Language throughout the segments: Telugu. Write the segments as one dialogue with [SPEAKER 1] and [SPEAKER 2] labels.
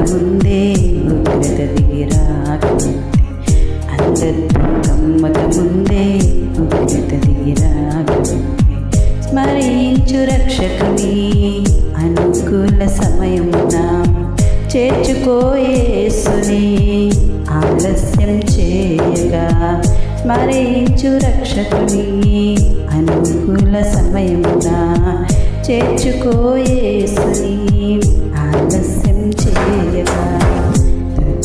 [SPEAKER 1] ముందే ఉగ్రత దిగిరాకముందే అంధత్వం కమ్మక ముందే ఉగ్రత దిగిరాకముందే స్మరించు రక్షకుని అనుకూల సమయమున చేర్చుకో యేసుని ఆలస్యం చేయగా స్మరించు రక్షకుని అనుకూల సమయమున చేర్చుకో యేసుని ఆలస్యం చేయగా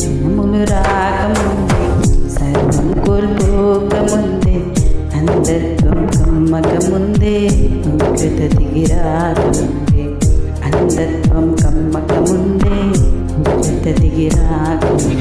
[SPEAKER 1] దినములు రాకముందే సర్వం కోల్పోకముందే అంధత్వం కమ్మక ముందే ఉగ్రత దిగిరాకముందే అంధత్వం కమ్మక ముందే ఉగ్రత దిగిరాకముందే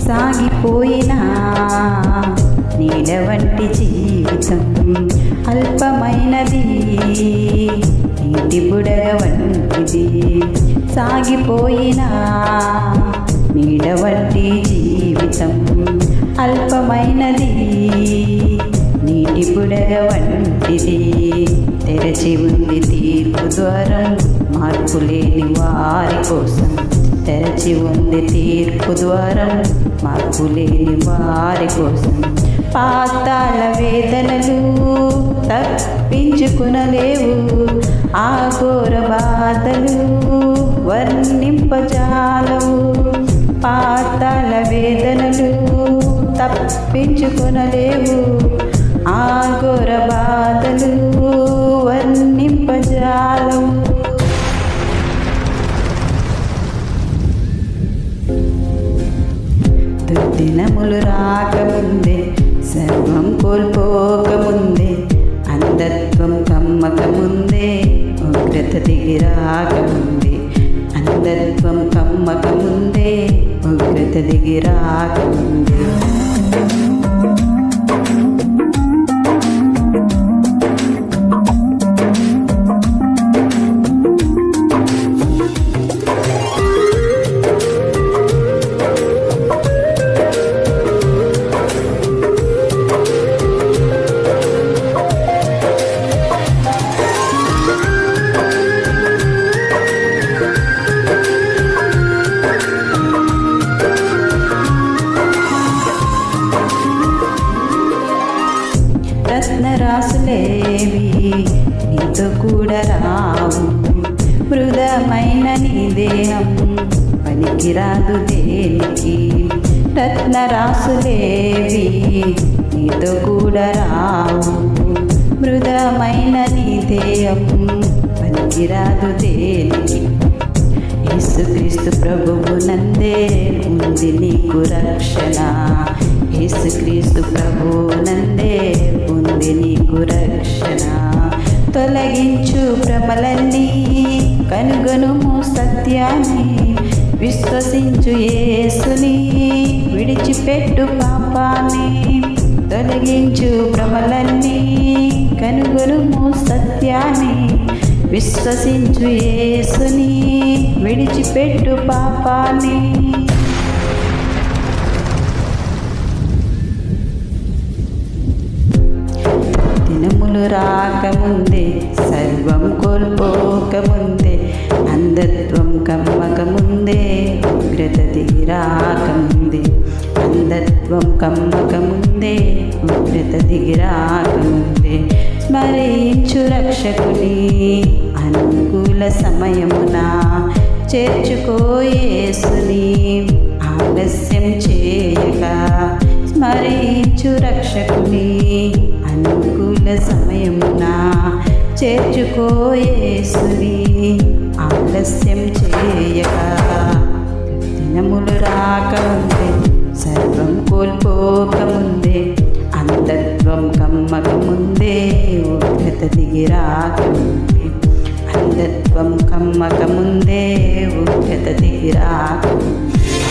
[SPEAKER 1] సాగిపోయినా నీడ వంటి జీవితం అల్పమైనది నీటి బుడగ వంటిది సాగిపోయినా నీడ వంటి జీవితం అల్పమైనది నీటి బుడగ వంటిది తెరచి ఉంది తీర్పు ద్వారం మార్పు లేని వారి కోసం తెరచి ఉంది తీర్పు ద్వారం మార్పు లేని వారి కోసం పాతాళ వేదనలు తప్పించుకునలేవు ఆ ఘోర బాధలు వర్ణింపజాలవు పాతాళ వేదనలు తప్పించుకునలేవు ఆ ఘోర బాధలు వర్ణింపజాలవు దినములు రాకముందే సర్వం కోల్పోకముందే అంధత్వం కమ్మక ముందే ఉగ్రత దిగిరాకముందే అంధత్వం కమ్మక ముందే ఉగ్రత దిగిరాకముందే రత్నరాసులేవి నీతో కూడా రావు మృదమైన నీ దేహం పనికిరాదు దేనికి రత్నరాసులేవి నీతో కూడా రావు మృదమైన నీ దేహం పనికిరాదు దేనికి యేసుక్రీస్తు ప్రభువు నందే ఉంది నీకు రక్షణ యేసుక్రీస్తు ప్రభువు నందే ఉంది నీకు రక్షణ తొలగించు భ్రమలన్నీ కనుగొనుము సత్యాన్ని విశ్వసించు యేసుని విడిచిపెట్టు పాపాన్ని తొలగించు భ్రమలన్నీ కనుగొనుము సత్యాన్ని విశ్వసించు యేసుని విడిచిపెట్టు పాపాన్ని దినములు రాకముందే సర్వం కోల్పోకముందే అంధత్వం కమ్మక ముందే ఉగ్రత దిగిరాకముందే అంధత్వం కమ్మక ముందే ఉగ్రత దిగిరాకముందే స్మరించు రక్షకుని అనుకూల సమయమున చేర్చుకో యేసుని ఆలస్యం చేయక స్మరించు రక్షకుని అనుకూల సమయమున చేర్చుకో యేసుని ఆలస్యం చేయక దినములు రాకముందే సర్వం కోల్పోకముందే అంధత్వం కమ్మకముందే ఉగ్రత దిగి రాకముందే అంధత్వం కమ్మకముందే ఉగ్రత దిగి రాకముందే